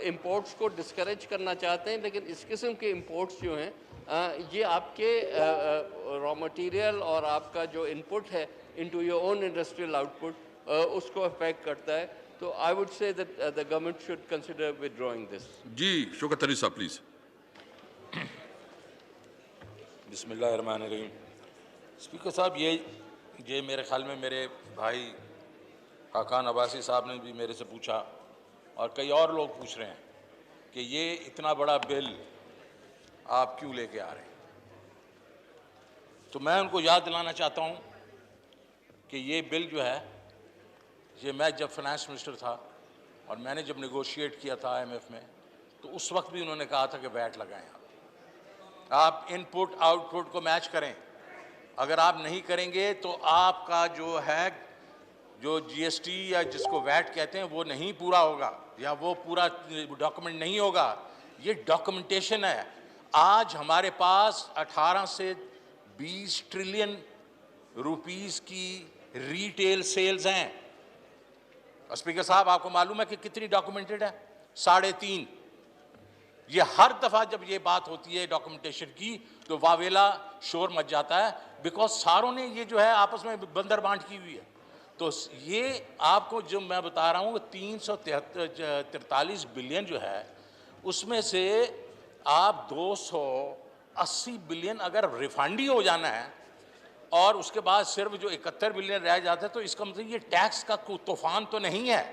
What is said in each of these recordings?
Imports को discourage करना चाहते हैं, लेकिन इस किस्म के इंपोर्ट्स जो हैं ये आपके रॉ मटेरियल और आपका जो इनपुट है into your own industrial output उसको अफेक्ट करता है। तो I would say that the government should consider withdrawing this. जी शौकत अली साहब प्लीज। बिस्मिल्लाहिर्रहमानिर्रहीम। स्पीकर साहब, ये मेरे ख्याल में मेरे भाई खाकान अब्बासी साहब ने भी मेरे से पूछा और कई और लोग पूछ रहे हैं कि ये इतना बड़ा बिल आप क्यों लेके आ रहे हैं। तो मैं उनको याद दिलाना चाहता हूँ कि ये बिल जो है, ये मैं जब फाइनेंस मिनिस्टर था और मैंने जब नेगोशिएट किया था IMF में, तो उस वक्त भी उन्होंने कहा था कि वैट लगाएं, आप इनपुट आउटपुट को मैच करें। अगर आप नहीं करेंगे तो आपका जो है जो GST या जिसको वैट कहते हैं वो नहीं पूरा होगा या वो पूरा डॉक्यूमेंट नहीं होगा। ये डॉक्यूमेंटेशन है। आज हमारे पास 18 से 20 ट्रिलियन रुपीस की रिटेल सेल्स हैं। स्पीकर साहब, आपको मालूम है कि कितनी डॉक्यूमेंटेड है? 3.5। ये हर दफा जब ये बात होती है डॉक्यूमेंटेशन की तो वावेला शोर मच जाता है, बिकॉज सारों ने ये जो है आपस में बंदर बांट की हुई है। तो ये आपको जो मैं बता रहा हूँ 343 बिलियन जो है उसमें से आप 280 बिलियन अगर रिफंड ही हो जाना है और उसके बाद सिर्फ जो 71 बिलियन रह जाता है, तो इसका मतलब ये टैक्स का तूफान तो नहीं है,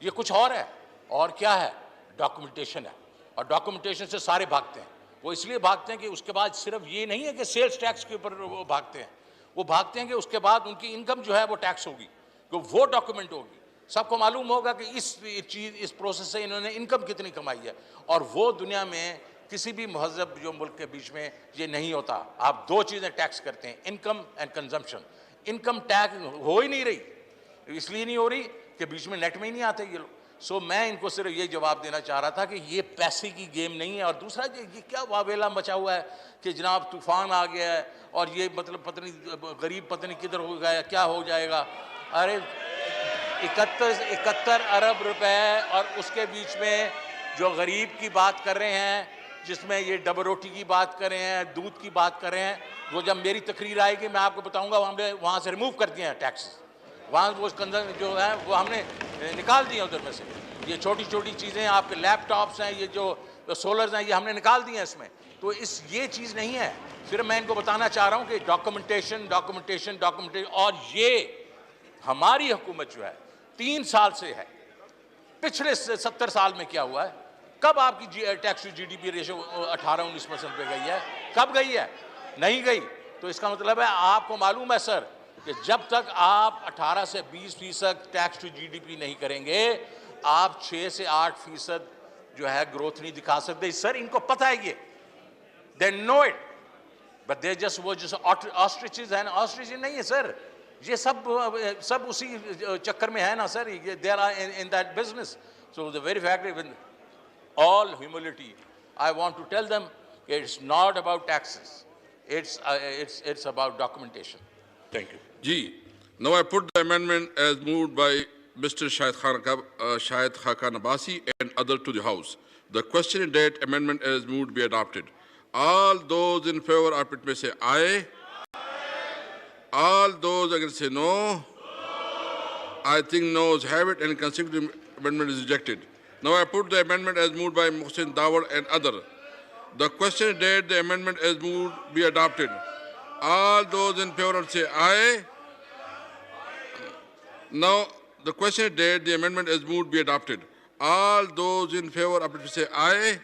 ये कुछ और है। और क्या है? डॉक्यूमेंटेशन है। और डॉक्यूमेंटेशन से सारे भागते हैं। वो इसलिए भागते हैं कि उसके बाद सिर्फ ये नहीं है कि सेल्स टैक्स के ऊपर वो भागते हैं, वो भागते हैं कि उसके बाद उनकी इनकम जो है वो टैक्स होगी, तो वो डॉक्यूमेंट होगी। सबको मालूम होगा कि इस प्रोसेस से इन्होंने इनकम कितनी कमाई है, और वो दुनिया में किसी भी महज़ब जो मुल्क के बीच में ये नहीं होता। आप दो चीज़ें टैक्स करते हैं, income and consumption. Income tax हो ही नहीं रही, इसलिए नहीं हो रही कि बीच में नेट में ही नहीं आते ये लोग। सो मैं इनको सिर्फ ये जवाब देना चाह रहा था कि ये पैसे की गेम नहीं है। और दूसरा ये क्या वावेला मचा हुआ है कि जनाब तूफान आ गया है और ये मतलब पत्नी गरीब पत्नी किधर हो गया, क्या हो जाएगा। अरे 71 अरब रुपए और उसके बीच में जो गरीब की बात कर रहे हैं, जिसमें ये डबल रोटी की बात कर रहे हैं, दूध की बात कर रहे हैं, वो जब मेरी तकरीर आएगी मैं आपको बताऊंगा हमने वहाँ से रिमूव कर दिए हैं टैक्स। वहाँ वो जो है वो हमने निकाल दिए उधर में से। ये छोटी छोटी चीज़ें आपके लैपटॉप्स हैं, ये जो सोलर्स हैं, ये हमने निकाल दिए हैं इसमें। तो ये चीज़ नहीं है। फिर मैं इनको बताना चाह रहा हूँ कि डॉक्यूमेंटेशन डॉक्यूमेंटेशन डॉक्यूमेंटेशन, और ये हमारी हुकूमत जो है 3 साल से है। पिछले 70 साल में क्या हुआ है? कब आपकी टैक्स टू GDP रेशो 18-19% पे गई है? कब गई है? नहीं गई। तो इसका मतलब है आपको मालूम है सर कि जब तक आप 18 से 20% टैक्स टू GDP नहीं करेंगे, आप 6 से 8% जो है ग्रोथ नहीं दिखा सकते। सर इनको पता है ये, they know it, but they just वो ऑस्ट्रिचेस है ना, ऑस्ट्रिच नहीं है सर, ये सब उसी चक्कर में है ना सर, ये they are in that business. So the very fact, with all humility I want to tell them it's not about taxes, it's about documentation. Thank you. जी, now I put the amendment as moved by Mr. Shahid Khakan Abbasi and other to the House. The question is that amendment as moved be adopted. All those in favor of it may say aye. All those against say no. I think no's have it, and consecutive amendment is rejected. Now I put the amendment as moved by Mohsin Dawar and other. The question is that the amendment as moved be adopted. All those in favor say aye. Now the question is that the amendment as moved be adopted. All those in favor of it say aye.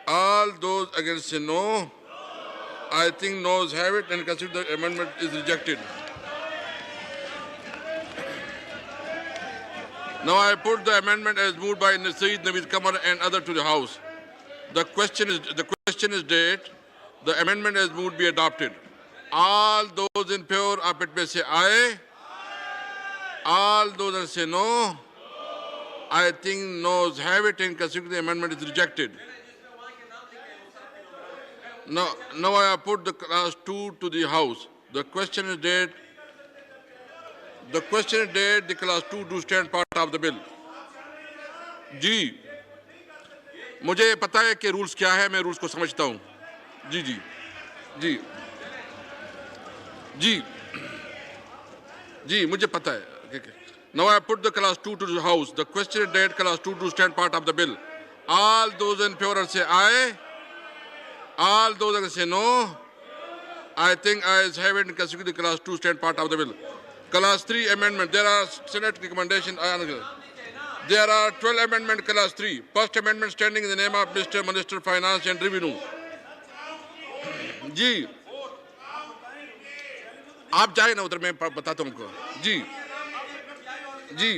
All those against say no. I think no's have it, and consider the amendment is rejected. Now I put the amendment as moved by Saeed Naveed Kamar and other to the House. The question is that the amendment as moved be adopted. All those in favor of it may say aye. All those that say no. I think no's have it, and consider the amendment is rejected. Now I put the class 2 to the House. The question is that the class 2 do stand part of the bill. G. मुझे पता है कि rules क्या है, मैं rules को समझता हूँ। जी जी जी जी जी मुझे पता है। Now I put the class 2 to the house. The question is that class 2 to stand part of the bill. All those in favor say aye. All those against say no. I think ayes have it in considering the class 2 stand part of the bill. Class 3 amendment. There are Senate recommendations. There are 12 amendment class 3. First amendment standing in the name of Mr. Minister Finance and Revenue. जी आप जाए ना उधर, मैं बताता हूँ उनको। जी जी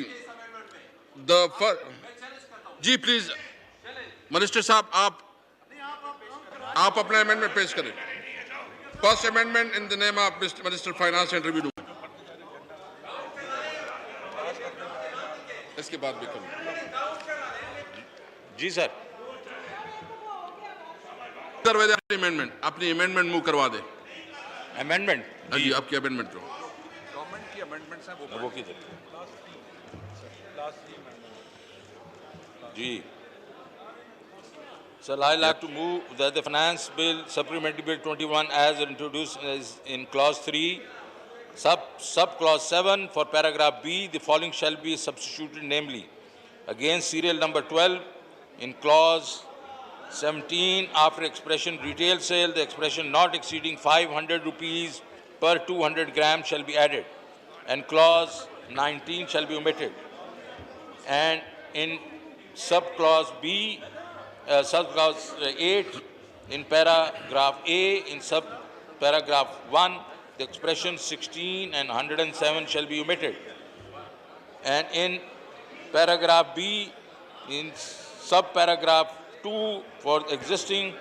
जी please minister साहब आप अपना अमेंडमेंट पेश करें। First amendment in the name of minister finance and revenue. इसके बाद भी करूँ। जी सर। अमेंडमेंट अपनी अमेंडमेंट मूव करवा दे। अमेंडमेंट जी आपकी अमेंडमेंट जो गवर्नमेंट की अमेंडमेंट्स हैं वो किधर? जी Sir, I like to move that the Finance Bill, Supplementary Bill 21 as introduced in Clause 3, Sub-Clause 7 for Paragraph B, the following shall be substituted, namely, against serial number 12 in Clause 17 after expression retail sale, the expression not exceeding 500 rupees per 200 grams shall be added, and Clause 19 shall be omitted. And in Sub-Clause B, Sub-Clause 8, in Paragraph A, in Sub-Paragraph 1, the expression 16 and 107 shall be omitted. And in Paragraph B, in Sub-Paragraph 2, for existing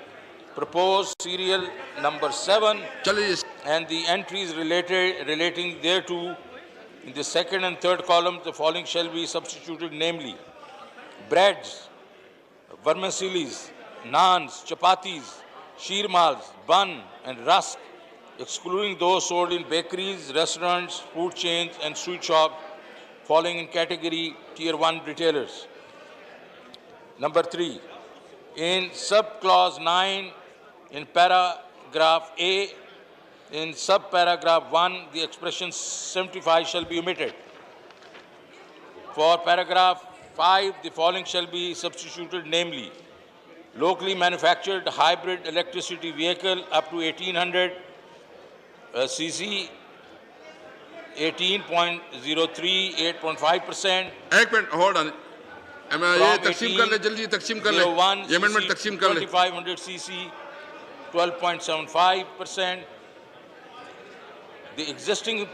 proposed serial number 7 and the entries relating thereto, in the second and third columns, the following shall be substituted, namely, breads, vermicellis, naans, chapatis, sheermals, bun and rusk, excluding those sold in bakeries, restaurants, food chains and sweet shops, falling in category Tier 1 retailers. Number 3, in Sub-Clause 9, in Paragraph A, in Sub-Paragraph 1, the expression 75 shall be omitted. For Paragraph 5, the following shall be substituted, namely, locally manufactured hybrid electricity vehicle up to 1800 cc, 18.03, 8.5%. एक minute hold on, ये तकसीम कर ले, जल्दी तकसीम कर ले, ये अमेंडमेंट तकसीम कर ले। 2500 cc, 12.75%. The existing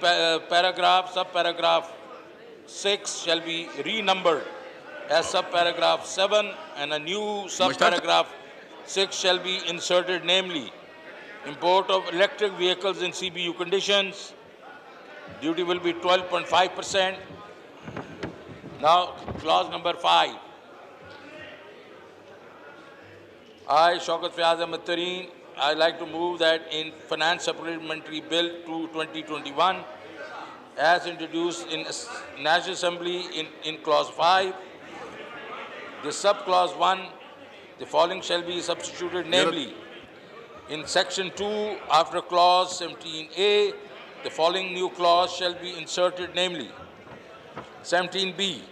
paragraph, sub-paragraph 6 shall be renumbered as sub-paragraph 7, and a new sub-paragraph 6 shall be inserted, namely, import of electric vehicles in CBU conditions. Duty will be 12.5%. Now, clause number 5. I, Shaukat tareen, I like to move that in Finance Supplementary Bill 2021, as introduced in National Assembly in Clause 5, the Sub-Clause 1, the following shall be substituted, namely, in Section 2, after Clause 17A, the following new clause shall be inserted, namely, 17B,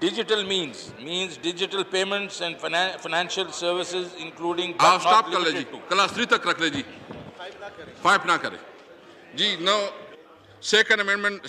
digital means digital payments and financial services, including but not limited to. Class 3 तक रख ले जी, 5 ना करे जी। No second amendment